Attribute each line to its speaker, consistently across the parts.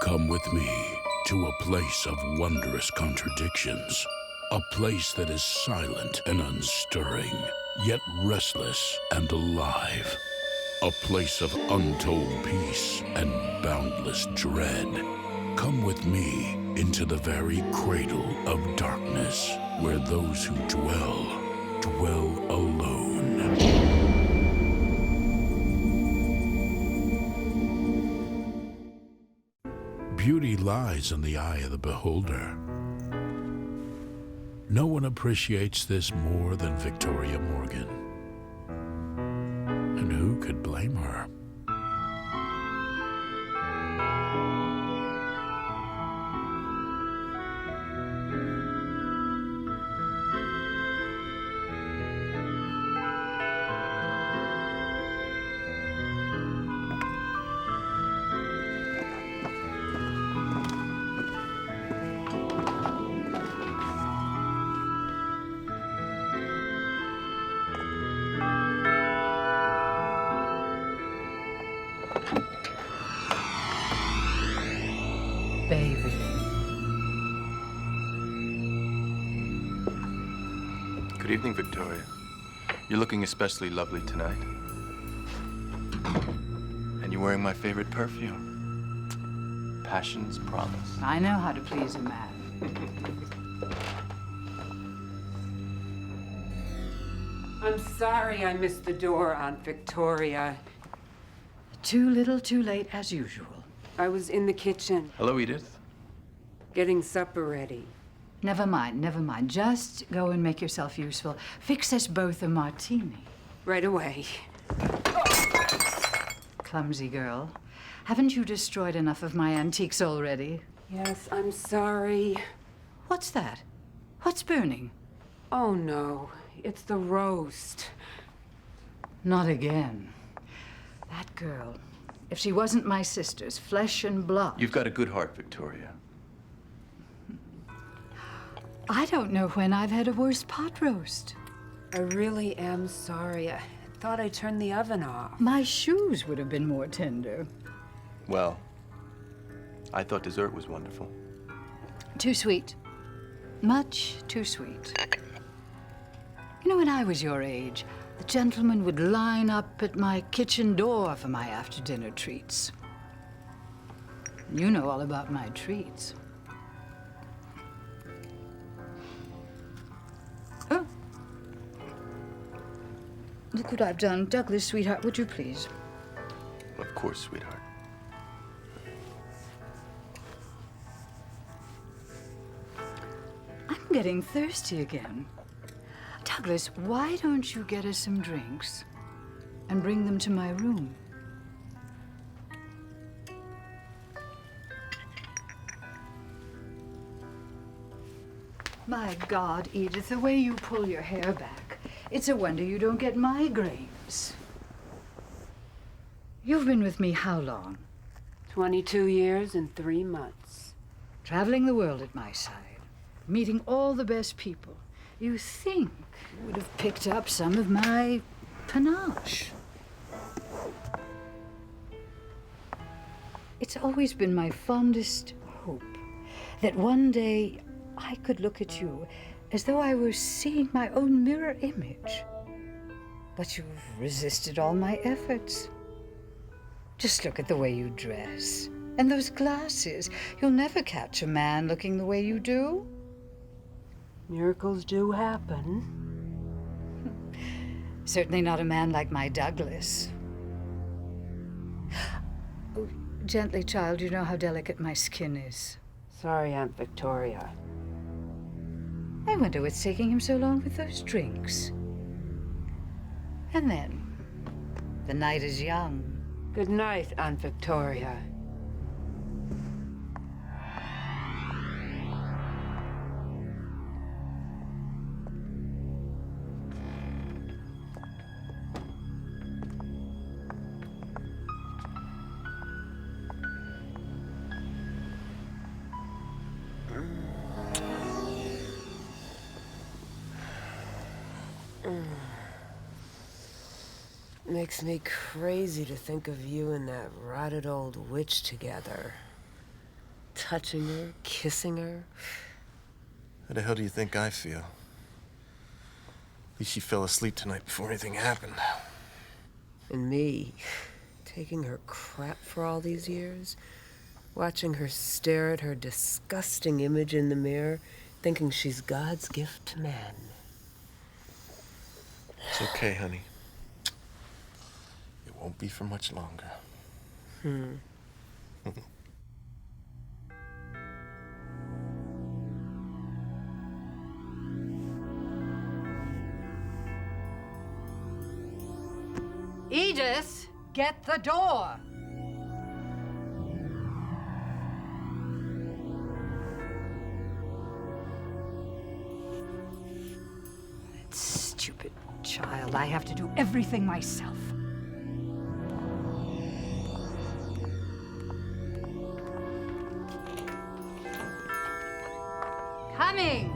Speaker 1: Come with me to a place of wondrous contradictions. A place that is silent and unstirring, yet restless and alive. A place of untold peace and boundless dread. Come with me into the very cradle of darkness, where those who dwell alone. Beauty lies in the eye of the beholder. No one appreciates this more than Victoria Morgan. And who could blame her?
Speaker 2: Baby.
Speaker 3: Good evening, Victoria. You're looking especially lovely tonight. And you're wearing my favorite perfume. Passion's Promise.
Speaker 2: I know how to please a man. I'm sorry I missed the door, Aunt Victoria. Too little, too late, as usual. I was in the kitchen,
Speaker 3: Hello, Edith.
Speaker 2: getting supper ready. Never mind. Just go and make yourself useful. Fix us both a martini. Right away. Clumsy girl. Haven't you destroyed enough of my antiques already? Yes, I'm sorry. What's that? What's burning? Oh, no. It's the roast. Not again. That girl. If she wasn't my sister's flesh and blood.
Speaker 3: You've got a good heart, Victoria.
Speaker 2: I don't know when I've had a worse pot roast. I really am sorry. I thought I turned the oven off. My shoes would have been more tender.
Speaker 3: Well, I thought dessert was wonderful.
Speaker 2: Too sweet. Much too sweet. You know, when I was your age, the gentlemen would line up at my kitchen door for my after-dinner treats. You know all about my treats. Oh. Look what I've done. Douglas, sweetheart, would you please?
Speaker 3: Of course, sweetheart.
Speaker 2: I'm getting thirsty again. Douglas, why don't you get us some drinks and bring them to my room? My God, Edith, the way you pull your hair back. It's a wonder you don't get migraines. You've been with me how long? 22 years and 3 months. Traveling the world at my side, meeting all the best people. You think you would have picked up some of my panache. It's always been my fondest hope that one day I could look at you as though I were seeing my own mirror image. But you've resisted all my efforts. Just look at the way you dress. And those glasses. You'll never catch a man looking the way you do. Miracles do happen. Certainly not a man like my Douglas. Oh, gently, child. You know how delicate my skin is. Sorry, Aunt Victoria. I wonder what's taking him so long with those drinks. And then, the night is young. Good night, Aunt Victoria. Makes me crazy to think of you and that rotted old witch together.
Speaker 4: touching her, kissing her.
Speaker 5: How the hell do you think I feel? At least she fell asleep tonight before anything happened.
Speaker 4: And me, taking her crap for all these years, watching her stare at her disgusting image in the mirror, thinking she's God's gift to man.
Speaker 5: It's okay, honey. It won't be for much longer.
Speaker 2: Edith, get the door. That stupid child. I have to do everything myself. Coming.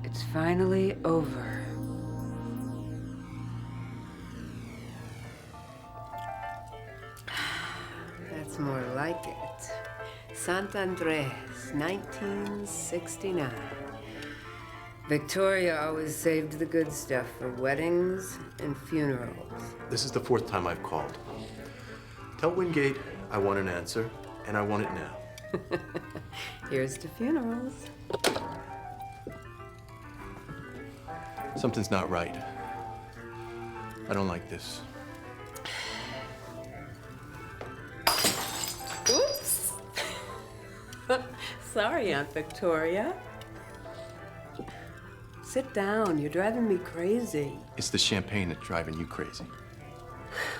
Speaker 4: It's finally over. That's more like it. Sant Andres, 1969. Victoria always saved the good stuff for weddings and funerals.
Speaker 5: This is the 4th time I've called. Tell Wingate I want an answer, and I want it now.
Speaker 4: Here's to funerals.
Speaker 5: Something's not right. I don't like this.
Speaker 4: Oops. Sorry, Aunt Victoria. Sit down. You're driving me crazy.
Speaker 5: It's the champagne that's driving you crazy.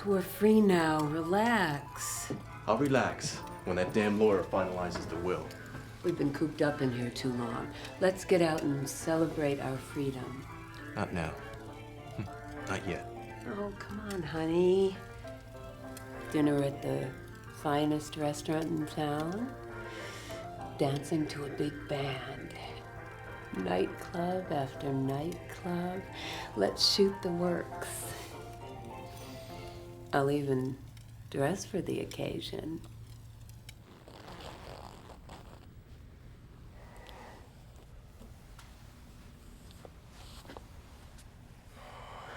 Speaker 4: We're free now. Relax.
Speaker 5: I'll relax when that damn lawyer finalizes the will.
Speaker 4: We've been cooped up in here too long. Let's get out and celebrate our freedom.
Speaker 5: Not now. Not yet.
Speaker 4: Oh, come on, honey. Dinner at the finest restaurant in town. Dancing to a big band. Nightclub after nightclub. Let's shoot the works. I'll even dress for the occasion.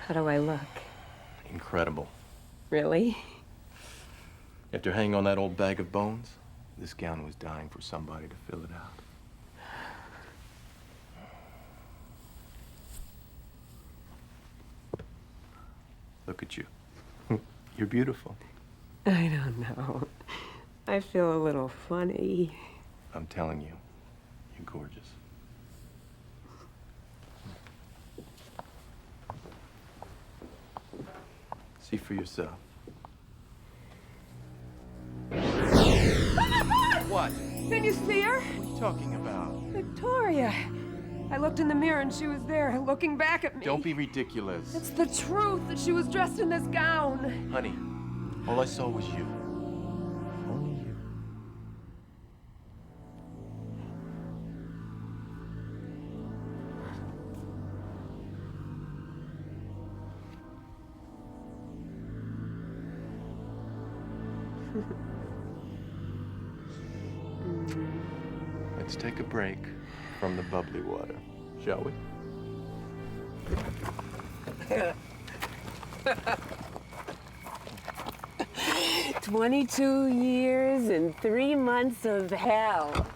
Speaker 4: How do I look?
Speaker 5: Incredible.
Speaker 4: Really?
Speaker 5: After hanging on that old bag of bones, this gown was dying for somebody to fill it out. Look at you. You're beautiful.
Speaker 4: I don't know. I feel a little funny.
Speaker 5: I'm telling you, you're gorgeous. See for yourself. What?
Speaker 4: Can you see her?
Speaker 5: What are you talking about?
Speaker 4: Victoria. I looked in the mirror and she was there, looking back at me.
Speaker 5: Don't be ridiculous.
Speaker 4: It's the truth that she was dressed in this gown.
Speaker 5: Honey, all I saw was you. Only you. Let's take a break from the bubbly water, shall we?
Speaker 4: 22 years and 3 months of hell.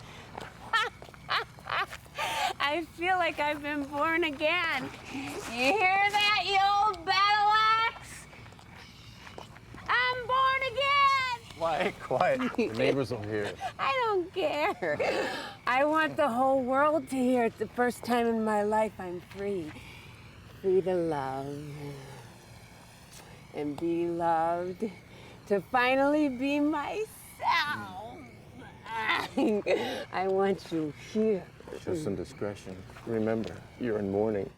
Speaker 4: I feel like I've been born again. You hear that, you old battle axe?
Speaker 5: Quiet, quiet. The neighbors will hear it.
Speaker 4: I don't care. I want the whole world to hear it. The first time in my life I'm free. Free to love. And be loved. To finally be myself. I want you here.
Speaker 5: Show some discretion. Remember, you're in mourning.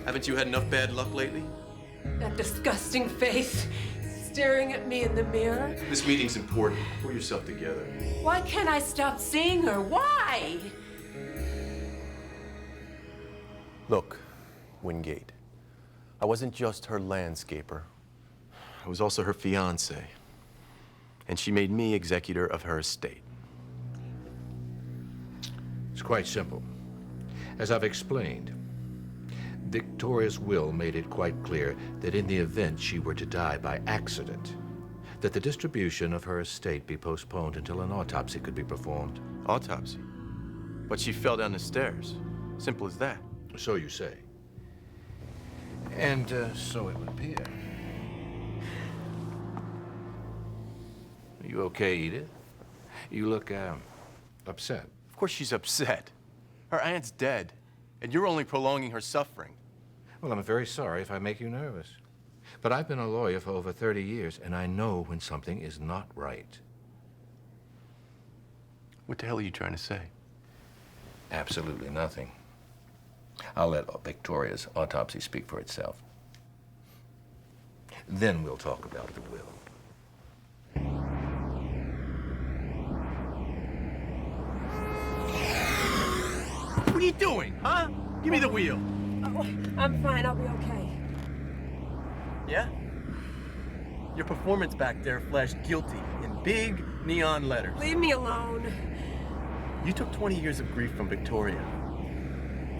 Speaker 3: Haven't you had enough bad luck lately?
Speaker 4: That disgusting face staring at me in the mirror.
Speaker 3: This meeting's important. Pull yourself together.
Speaker 4: Why can't I stop seeing her? Why?
Speaker 3: Look, Wingate. I wasn't just her landscaper. I was also her fiancé. And she made me executor of her estate.
Speaker 1: It's quite simple. As I've explained, Victoria's will made it quite clear that in the event she were to die by accident, that the distribution of her estate be postponed until an autopsy could be performed.
Speaker 3: Autopsy? But she fell down the stairs. Simple as that.
Speaker 1: So you say. And so it would appear. Are you okay, Edith? You look, upset.
Speaker 3: Of course she's upset. Her aunt's dead, and you're only prolonging her suffering.
Speaker 1: Well, I'm very sorry if I make you nervous. But I've been a lawyer for over 30 years, and I know when something is not right.
Speaker 3: What the hell are you trying to say?
Speaker 1: Absolutely nothing. I'll let Victoria's autopsy speak for itself. Then we'll talk about the will.
Speaker 3: What are you doing, huh? Give me the wheel.
Speaker 4: Oh, I'm fine. I'll be okay.
Speaker 3: Yeah? Your performance back there flashed guilty in big neon letters.
Speaker 4: Leave me alone.
Speaker 3: You took 20 years of grief from Victoria.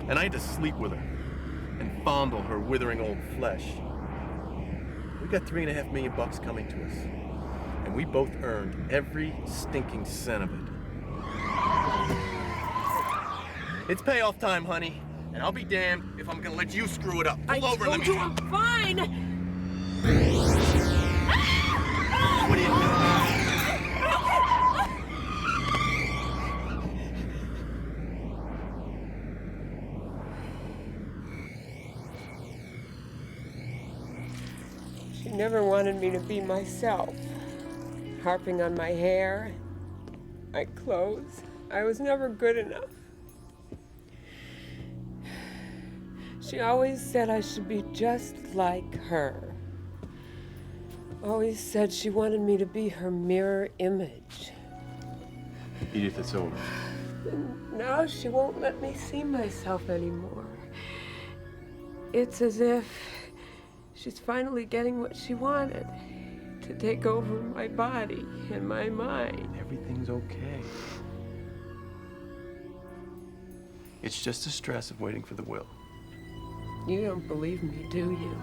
Speaker 3: And I had to sleep with her and fondle her withering old flesh. We got $3.5 million coming to us. And we both earned every stinking cent of it. It's payoff time, honey. And I'll be damned if I'm gonna let you screw it up. Pull over, let me...
Speaker 4: I told you I'm fine.
Speaker 3: What are you doing?
Speaker 4: She never wanted me to be myself. Harping on my hair, my clothes. I was never good enough. She always said I should be just like her. Always said she wanted me to be her mirror image.
Speaker 3: Edith, it's over.
Speaker 4: And now she won't let me see myself anymore. It's as if she's finally getting what she wanted. To take over my body and my mind.
Speaker 3: Everything's okay. It's just the stress of waiting for the will.
Speaker 4: You don't believe me, do you?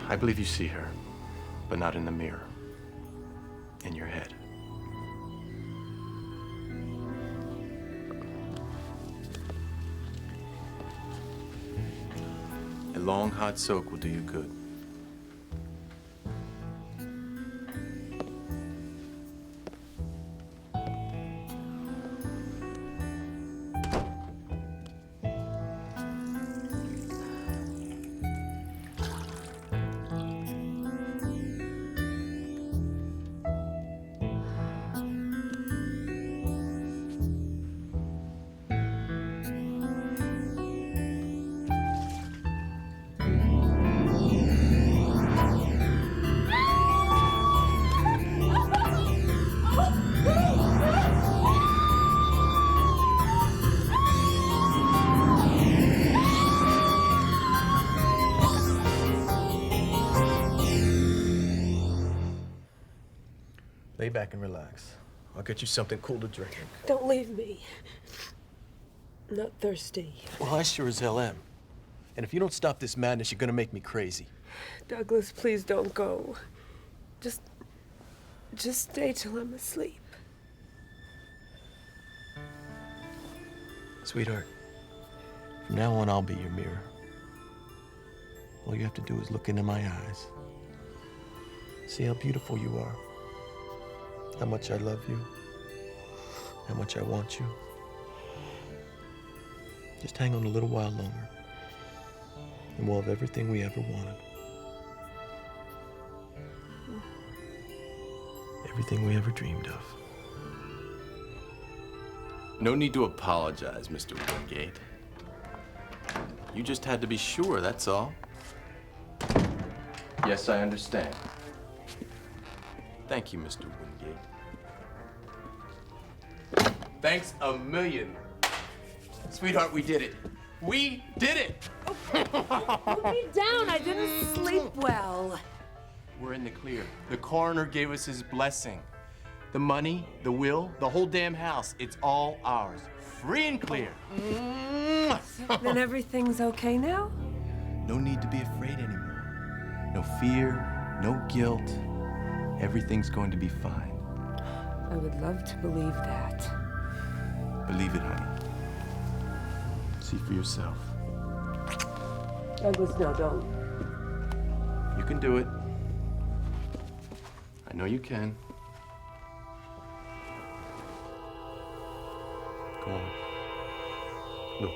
Speaker 3: I believe you see her, but not in the mirror. In your head. A long hot soak will do you good. Lay back and relax. I'll get you something cool to drink.
Speaker 6: Don't leave me. I'm not thirsty.
Speaker 3: Well, I sure as hell am. And if you don't stop this madness, you're gonna make me crazy.
Speaker 6: Douglas, please don't go. Just stay till I'm asleep.
Speaker 3: Sweetheart, from now on, I'll be your mirror. All you have to do is look into my eyes. See how beautiful you are. How much I love you. How much I want you. Just hang on a little while longer, and we'll have everything we ever wanted. Everything we ever dreamed of.
Speaker 5: No need to apologize, Mr. Wingate. You just had to be sure, that's all. Yes, I understand. Thank you, Mr. Wingate. Thanks a million. Sweetheart, we did it. We did it!
Speaker 6: Put me down. I didn't sleep well.
Speaker 5: We're in the clear. The coroner gave us his blessing. The money, the will, the whole damn house, it's all ours. Free and clear.
Speaker 6: Then everything's okay now?
Speaker 5: No need to be afraid anymore. No fear, no guilt. Everything's going to be fine.
Speaker 6: I would love to believe that.
Speaker 5: Believe it, honey. See for yourself.
Speaker 6: Douglas, no, don't.
Speaker 5: You can do it. I know you can. Go on. Look.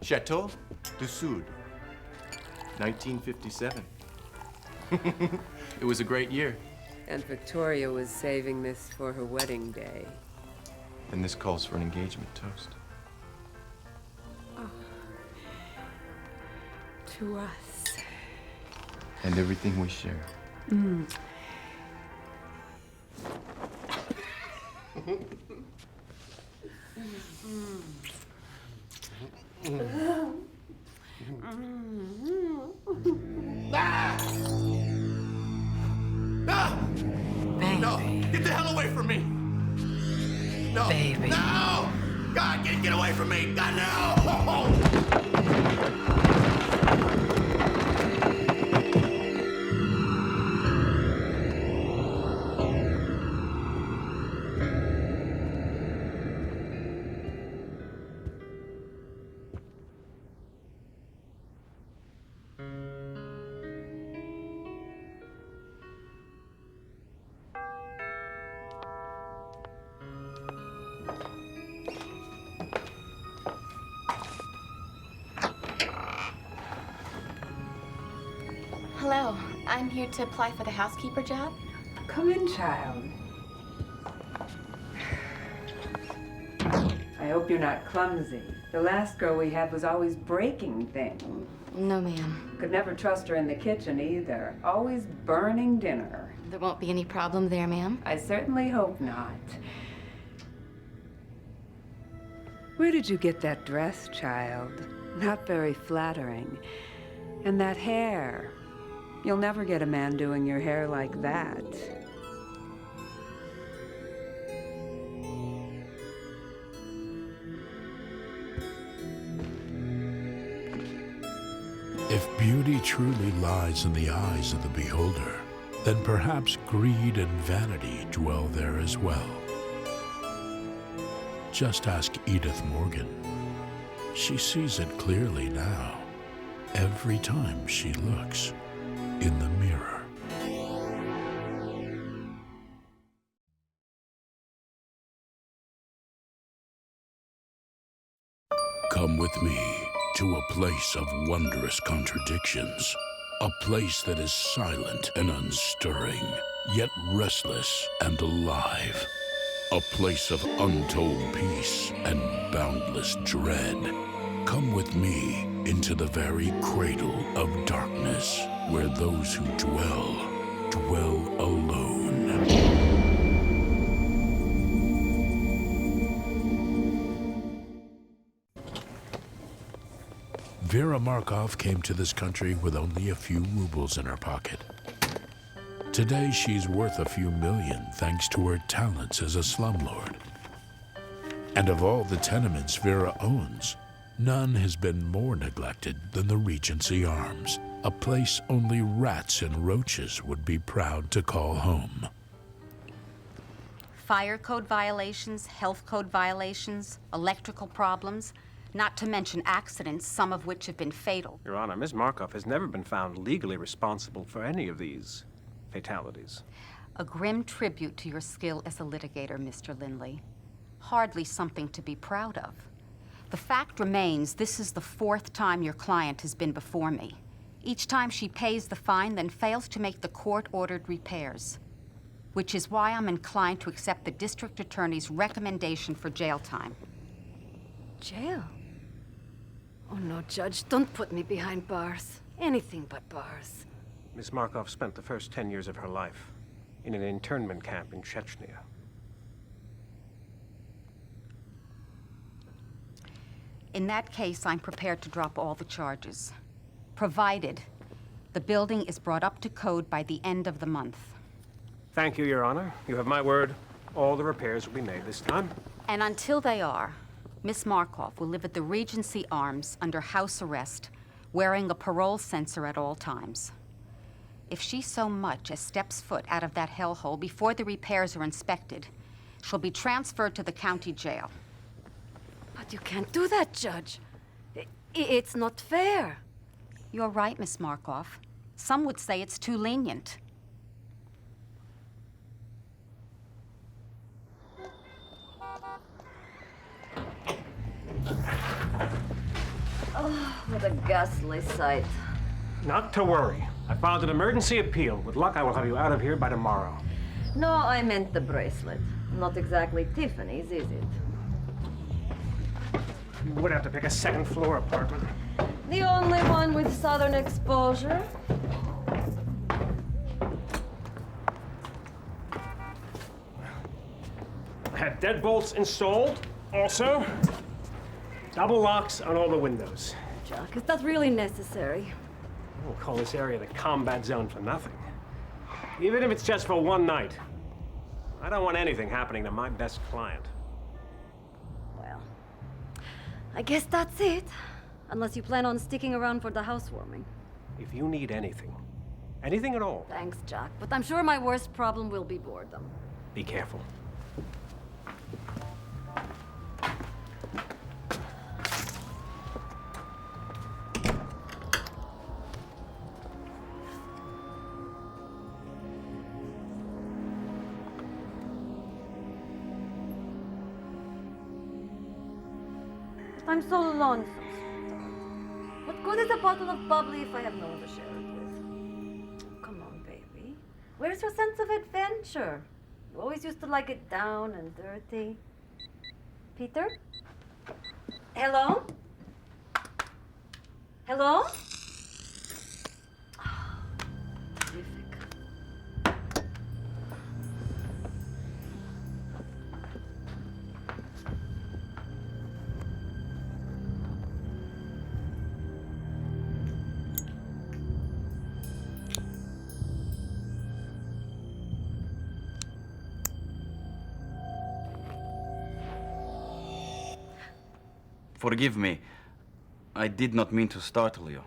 Speaker 5: Chateau du Sud, 1957. It was a great year.
Speaker 4: And Victoria was saving this for her wedding day.
Speaker 5: And this calls for an engagement toast.
Speaker 6: To us.
Speaker 5: And everything we share.
Speaker 2: Baby.
Speaker 5: No! Get the hell away from me! No!
Speaker 2: Baby.
Speaker 5: No! God, get away from me! God, no!
Speaker 7: Hello, I'm here to apply for the housekeeper job.
Speaker 4: Come in, child. I hope you're not clumsy. The last girl we had was always breaking things.
Speaker 7: No, ma'am.
Speaker 4: Could never trust her in the kitchen either. Always burning dinner.
Speaker 7: There won't be any problem there, ma'am.
Speaker 4: I certainly hope not. Where did you get that dress, child? Not very flattering. And that hair. You'll never get a man doing your hair like that.
Speaker 1: If beauty truly lies in the eyes of the beholder, then perhaps greed and vanity dwell there as well. Just ask Edith Morgan. She sees it clearly now, every time she looks in the mirror. Come with me to a place of wondrous contradictions, a place that is silent and unstirring, yet restless and alive, a place of untold peace and boundless dread. Come with me into the very cradle of darkness, where those who dwell alone. Vera Markov came to this country with only a few rubles in her pocket. Today, she's worth a few million thanks to her talents as a slumlord. And of all the tenements Vera owns, none has been more neglected than the Regency Arms, a place only rats and roaches would be proud to call home.
Speaker 8: Fire code violations, health code violations, electrical problems, not to mention accidents, some of which have been fatal.
Speaker 9: Your Honor, Ms. Markov has never been found legally responsible for any of these fatalities.
Speaker 8: A grim tribute to your skill as a litigator, Mr. Lindley. Hardly something to be proud of. The fact remains, this is the 4th time your client has been before me. Each time she pays the fine, then fails to make the court-ordered repairs. Which is why I'm inclined to accept the district attorney's recommendation for jail time.
Speaker 10: Jail? Oh no, Judge, don't put me behind bars. Anything but bars.
Speaker 9: Ms. Markov spent the first 10 years of her life in an internment camp in Chechnya.
Speaker 8: In that case, I'm prepared to drop all the charges, provided the building is brought up to code by the end of the month.
Speaker 9: Thank you, Your Honor. You have my word. All the repairs will be made this time.
Speaker 8: And until they are, Miss Markov will live at the Regency Arms under house arrest, wearing a parole censor at all times. If she so much as steps foot out of that hellhole before the repairs are inspected, she'll be transferred to the county jail.
Speaker 10: But you can't do that, Judge. It's not fair.
Speaker 8: You're right, Miss Markov. Some would say it's too lenient.
Speaker 10: Oh, what a ghastly sight.
Speaker 9: Not to worry. I filed an emergency appeal. With luck, I will have you out of here by tomorrow.
Speaker 10: No, I meant the bracelet. Not exactly Tiffany's, is it?
Speaker 9: You would have to pick a second-floor apartment.
Speaker 10: The only one with southern exposure.
Speaker 9: I had deadbolts installed, also. Double locks on all the windows.
Speaker 10: Jack, is that really necessary?
Speaker 9: I won't call this area the combat zone for nothing. Even if it's just for one night. I don't want anything happening to my best client.
Speaker 10: Well, I guess that's it. Unless you plan on sticking around for the housewarming.
Speaker 9: If you need anything, anything at all,
Speaker 10: Thanks, Jack, but I'm sure my worst problem will be boredom.
Speaker 9: be careful.
Speaker 10: I'm so lonesome. What good is a bottle of bubbly if I have no one to share it with? Come on, baby. Where's your sense of adventure? You always used to like it down and dirty. Peter? Hello? Hello? Terrific.
Speaker 11: Forgive me. I did not mean to startle you.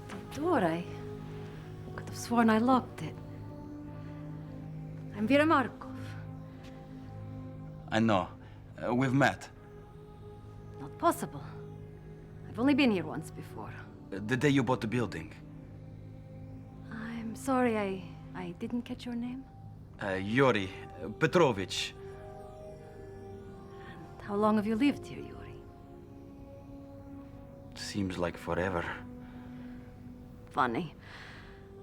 Speaker 10: The door, I could have sworn I locked it. I'm Vera Markov.
Speaker 11: I know. We've met.
Speaker 10: Not possible. I've only been here once before.
Speaker 11: The day you bought the building.
Speaker 10: I'm sorry, I didn't catch your name.
Speaker 11: Yuri Petrovich.
Speaker 10: And how long have you lived here, Yuri?
Speaker 11: Seems like forever.
Speaker 10: Funny.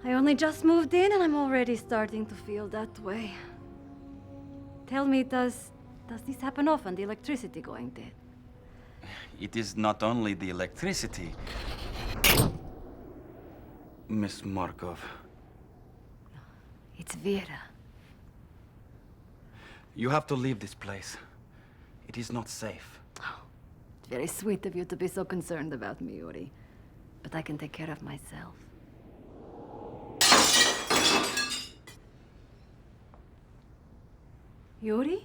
Speaker 10: I only just moved in and I'm already starting to feel that way. Tell me, does this happen often, the electricity going dead?
Speaker 11: It is not only the electricity. Miss Markov.
Speaker 10: It's Vera.
Speaker 11: You have to leave this place. It is not safe.
Speaker 10: Very sweet of you to be so concerned about me, Yuri. But I can take care of myself. Yuri?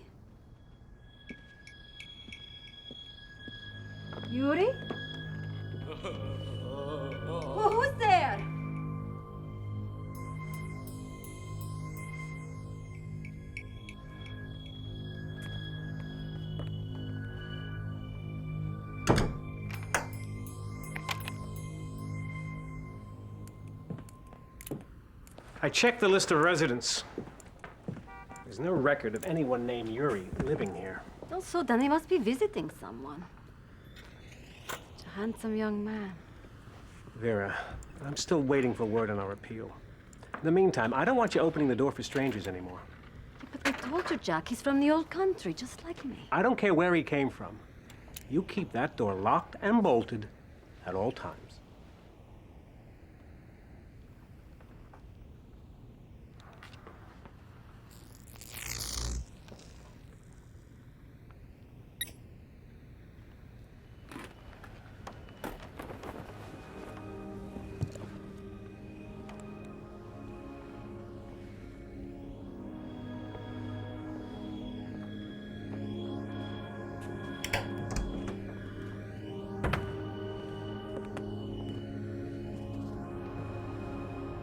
Speaker 10: Yuri? Well, who's there?
Speaker 9: I checked the list of residents. There's no record of anyone named Yuri living here.
Speaker 10: Also, then he must be visiting someone. Such a handsome young man.
Speaker 9: Vera, I'm still waiting for word on our appeal. In the meantime, I don't want you opening the door for strangers anymore.
Speaker 10: But I told you, Jack, he's from the old country, just like me.
Speaker 9: I don't care where he came from. You keep that door locked and bolted at all times.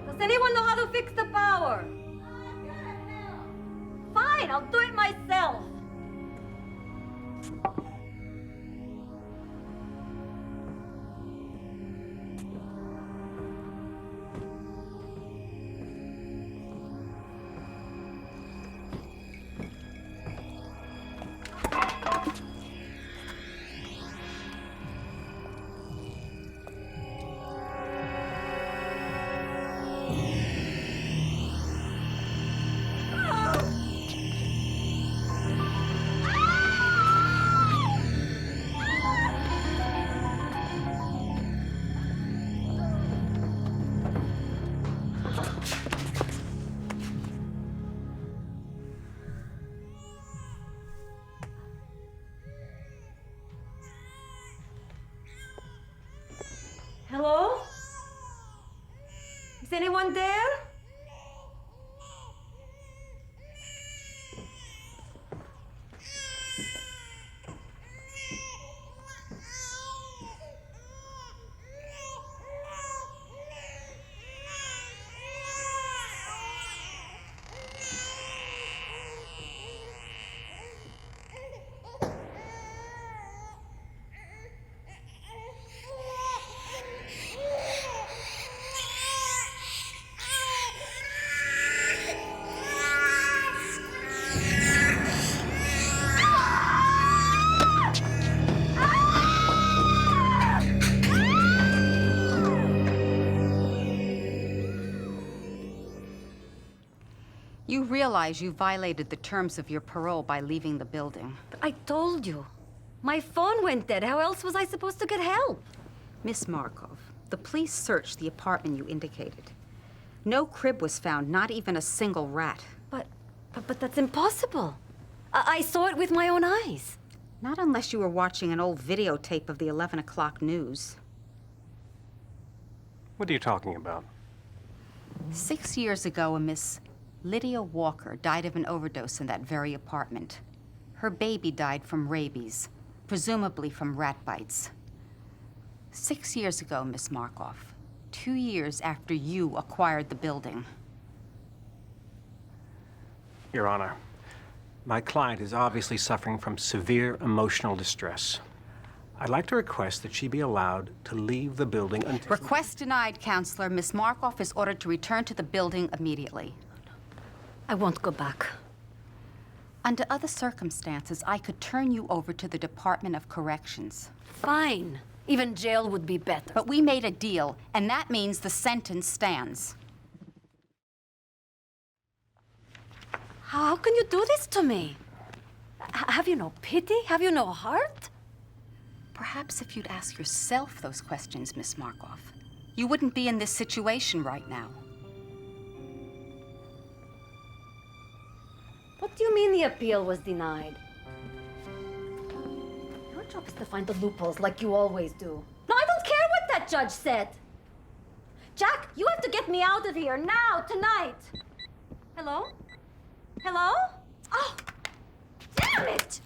Speaker 10: Does anyone know how to fix the power? Fine, I'll do it myself. Hello? Is anyone there?
Speaker 8: You realize you violated the terms of your parole by leaving the building.
Speaker 10: But I told you. My phone went dead. How else was I supposed to get help?
Speaker 8: Miss Markov, the police searched the apartment you indicated. No crib was found, not even a single rat.
Speaker 10: But that's impossible. I saw it with my own eyes.
Speaker 8: Not unless you were watching an old videotape of the 11 o'clock news.
Speaker 9: What are you talking about?
Speaker 8: 6 years ago, a Miss Lydia Walker died of an overdose in that very apartment. Her baby died from rabies, presumably from rat bites. 6 years ago, Miss Markov, 2 years after you acquired the building.
Speaker 9: Your Honor, my client is obviously suffering from severe emotional distress. I'd like to request that she be allowed to leave the building until...
Speaker 8: Request denied, Counselor. Miss Markov is ordered to return to the building immediately.
Speaker 10: I won't go back.
Speaker 8: Under other circumstances, I could turn you over to the Department of Corrections.
Speaker 10: Fine. Even jail would be better.
Speaker 8: But we made a deal, and that means the sentence stands.
Speaker 10: How can you do this to me? Have you no pity? Have you no heart?
Speaker 8: Perhaps if you'd ask yourself those questions, Miss Markov, you wouldn't be in this situation right now.
Speaker 10: What do you mean the appeal was denied? You're job is to find the loopholes like you always do. No, I don't care what that judge said. Jack, you have to get me out of here now, tonight. Hello? Hello? Oh, damn it!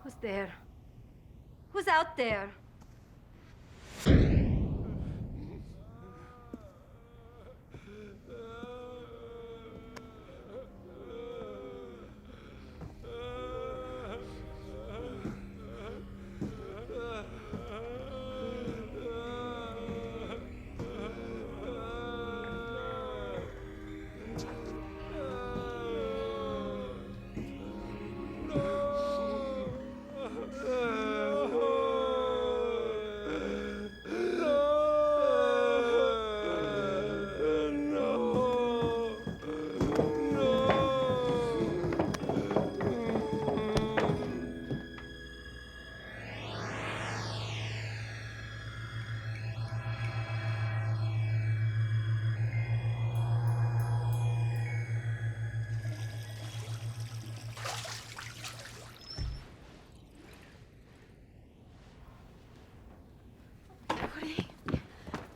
Speaker 10: Who's there? Who's out there?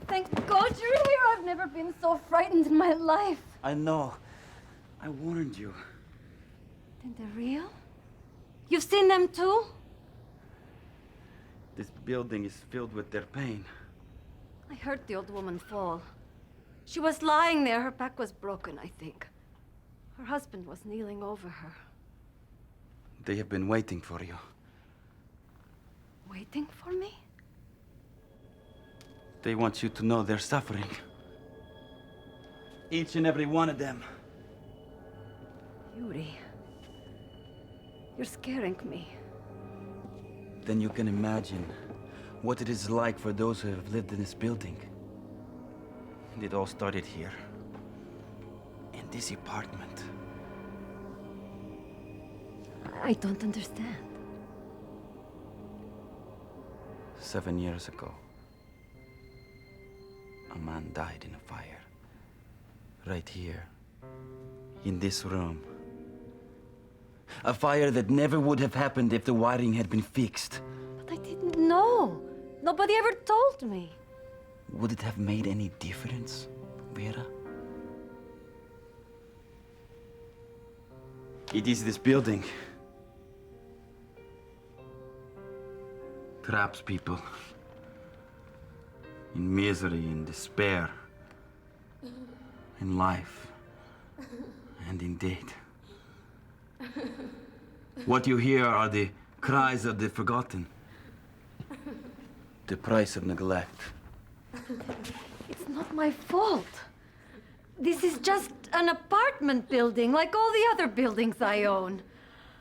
Speaker 10: Thank God you're here. I've never been so frightened in my life.
Speaker 11: I know. I warned you.
Speaker 10: Then they're real? You've seen them too?
Speaker 11: This building is filled with their pain.
Speaker 10: I heard the old woman fall. She was lying there. Her back was broken, I think. Her husband was kneeling over her.
Speaker 11: They have been waiting for you.
Speaker 10: Waiting for me?
Speaker 11: They want you to know their suffering. Each and every one of them.
Speaker 10: Yuri, you're scaring me.
Speaker 11: Then you can imagine what it is like for those who have lived in this building. It all started here, in this apartment.
Speaker 10: I don't understand.
Speaker 11: 7 years ago, a man died in a fire. Right here, in this room. A fire that never would have happened if the wiring had been fixed.
Speaker 10: But I didn't know. Nobody ever told me.
Speaker 11: Would it have made any difference, Vera? It is this building. Traps people. In misery, in despair. In life. And in death. What you hear are the cries of the forgotten. The price of neglect.
Speaker 10: It's not my fault. This is just an apartment building, like all the other buildings I own.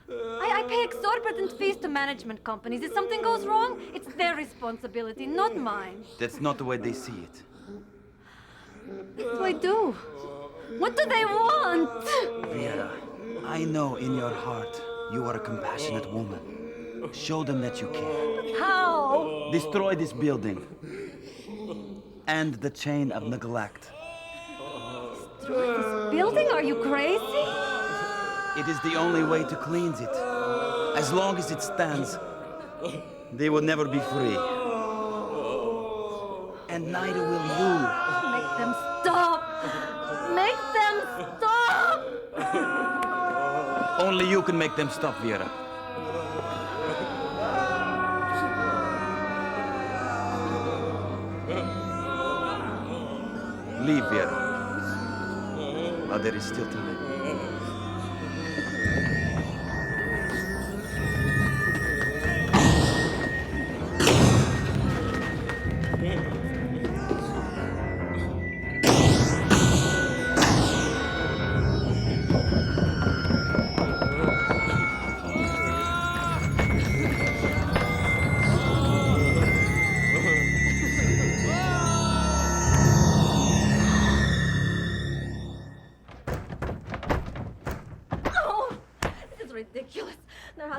Speaker 10: I pay exorbitant fees to management companies. If something goes wrong, it's their responsibility, not mine.
Speaker 11: That's not the way they see it.
Speaker 10: What do I do? What do they want?
Speaker 11: Vera, I know in your heart you are a compassionate woman. Show them that you care.
Speaker 10: How?
Speaker 11: Destroy this building. End the chain of neglect.
Speaker 10: Destroy this building? Are you crazy?
Speaker 11: It is the only way to cleanse it. As long as it stands, they will never be free. And neither will you.
Speaker 10: Make them stop! Make them stop!
Speaker 11: Only you can make them stop, Vera. Leave, Vera. While there is still time.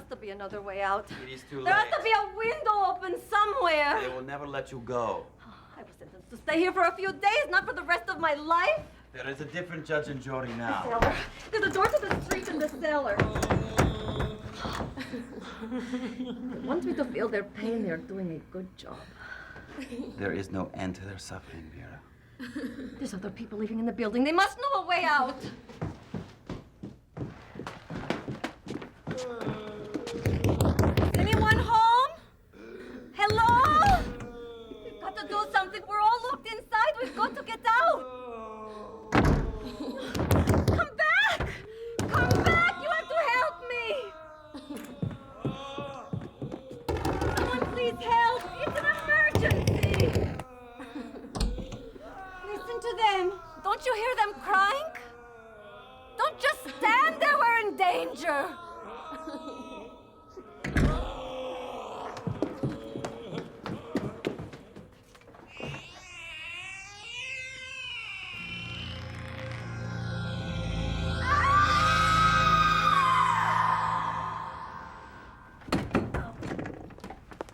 Speaker 10: to be another way out.
Speaker 11: It is too
Speaker 10: There
Speaker 11: late.
Speaker 10: has to be a window open somewhere.
Speaker 11: They will never let you go.
Speaker 10: I was sentenced to stay here for a few days, not for the rest of my life.
Speaker 11: There is a different judge and jury now.
Speaker 10: Cellar. There's a door to the street in the cellar. They want me to feel their pain. They're doing a good job.
Speaker 11: There is no end to their suffering, Vera.
Speaker 10: There's other people living in the building. They must know a way out. Anyone home? Hello? We've got to do something. We're all locked inside. We've got to get out. Come back! Come back! You have to help me! Someone please help! It's an emergency! Listen to them. Don't you hear them crying? Don't just stand there. We're in danger.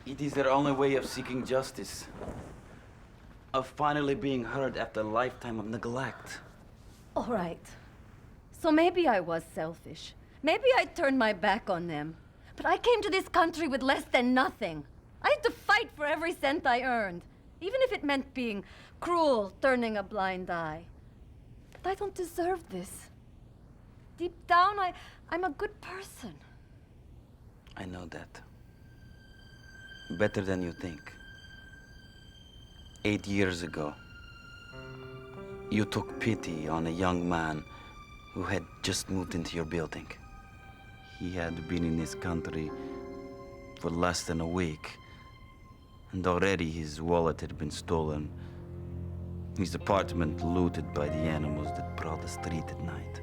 Speaker 11: It is their only way of seeking justice. Of finally being heard after a lifetime of neglect.
Speaker 10: All right. So maybe I was selfish. Maybe I turned my back on them. But I came to this country with less than nothing. I had to fight for every cent I earned, even if it meant being cruel, turning a blind eye. But I don't deserve this. Deep down, I'm a good person.
Speaker 11: I know that. Better than you think. 8 years ago, you took pity on a young man who had just moved into your building. He had been in this country for less than a week, and already his wallet had been stolen, his apartment looted by the animals that prowl the street at night.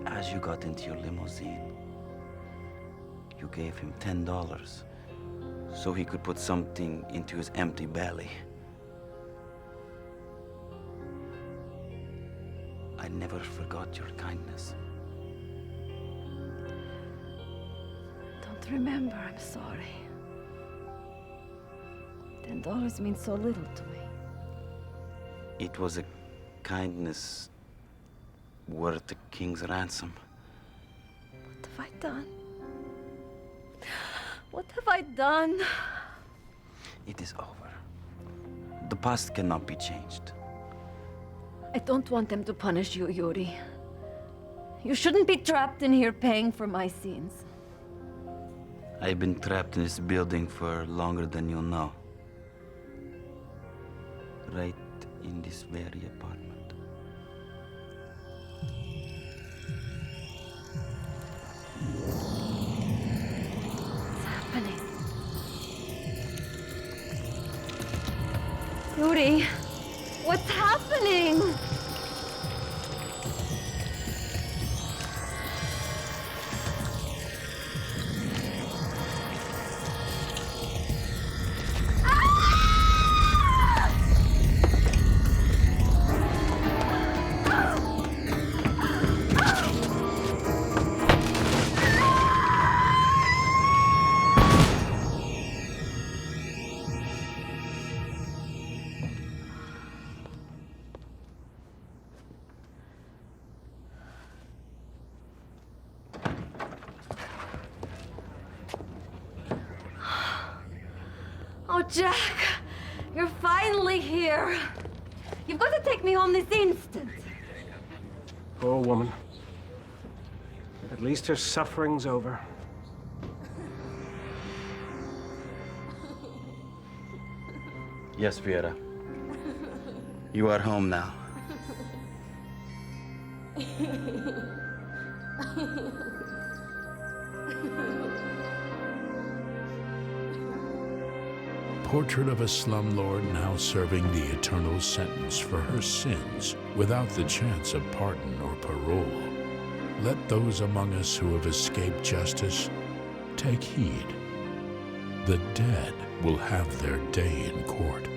Speaker 11: As you got into your limousine, you gave him $10 so he could put something into his empty belly. I never forgot your kindness.
Speaker 10: Don't remember, I'm sorry. $10 means so little to me.
Speaker 11: It was a kindness worth a king's ransom.
Speaker 10: What have I done? What have I done?
Speaker 11: It is over. The past cannot be changed.
Speaker 10: I don't want them to punish you, Yuri. You shouldn't be trapped in here paying for my sins.
Speaker 11: I've been trapped in this building for longer than you know. Right in this very apartment.
Speaker 10: What's happening? Yuri, what's happening? Oh, Jack, you're finally here. You've got to take me home this instant.
Speaker 9: Poor woman. At least her suffering's over.
Speaker 11: Yes, Vera. You are home now.
Speaker 1: Portrait of a slumlord now serving the eternal sentence for her sins without the chance of pardon or parole. Let those among us who have escaped justice take heed. The dead will have their day in court.